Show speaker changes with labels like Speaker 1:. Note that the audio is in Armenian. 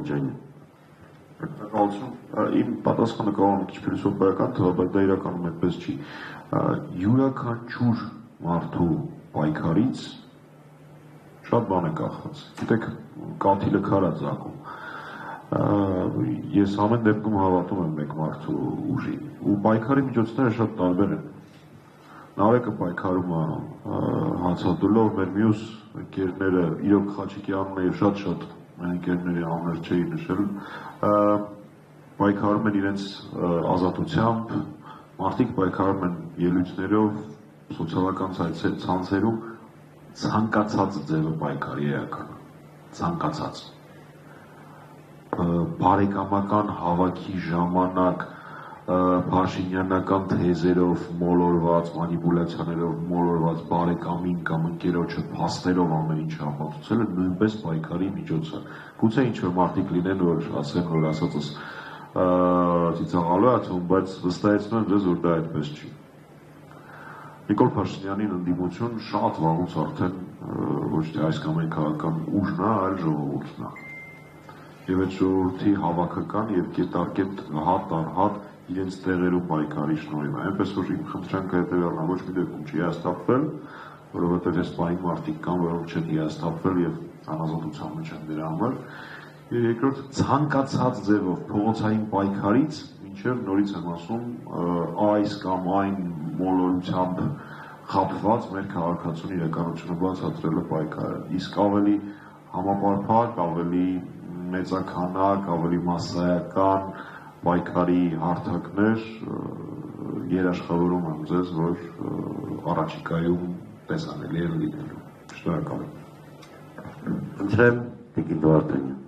Speaker 1: Ալաջյանի։
Speaker 2: Իմ պատասխանը կարող է քիչ փիլիսոփայական թվալ, բայց դա իրականում այդպես չի։ Յուրաքանչյուր մարդու պայքարից շատ բան է կախված։ Գիտեք, կաթիլը քար է ծակում։ Ես ամեն դեպքում հավատում եմ մեկ մարդու ուժին, ու պայքարի միջոցները շատ տարբեր են։ Նավեկը պայքարում է հացադուլով, մեր մյուս ընկերները, իրոք Խաչիկի անունը եւ շատ ընկերների անուններ չէի նշել, պայքարում են իրենց ազատությամբ, մարդիկ պայքարում են ելույթներով, սոցիալական ցանցերում, ցանկացած ձևը պայքարի էականը, ցանկացած բարեկամական հավաքի ժամանակ Փաշինյանական թեզերով մոլորված, մանիպուլյացիաներով մոլորված բարեկամին կամ ընկերոջը փաստերով ամեն ինչ ապացուցելը նույնպես պայքարի միջոց է։ Գուցե ինչ-որ մարդիկ լինեն, որ ասեն, որ ասածս ծիծաղալու է թվում, բայց վստահեցնում եմ ձեզ, որ դա այդպես չի։ Նիկոլ Փաշինյանին ընդդիմություն շատ վաղուց արդեն ոչ թե այս կամ այն քաղաքական ուժն է, այլ ժողովուրդն է։ Եվ այդ ժողովրդի հավաքական եւ կետարկետ հատ առ հատ իրենց տեղերում պայքարի շնորհիվ է։ Այնպես որ իմ խնդրանքը հետեւյալն է, ոչ մի դեպքում չի հիասթափվել, որովհետեւ այս պահին մարդիկ կան, որոնք չեն հիասթափվել եւ անազատության մեջ են դրա համար։ Եվ երկրորդ, ցանկացած ձևով փողոցային պայքարից մինչև նորից եմ ասում, այս կամ այն մոլորությամբ խաբված մեր քաղաքացուն իրականությունը բացատրելը պայքարը։ Իսկ ավելի համապարփակ, ավելի մեծաքանակ, ավելի մասսայական պայքարի հարթակներ երաշխավորում եմ ձեզ, որ առաջիկայում տեսանելի են լինելու։ Շնորհակալ եմ։
Speaker 1: Ընտրեմ Տիկին Վարդանյան։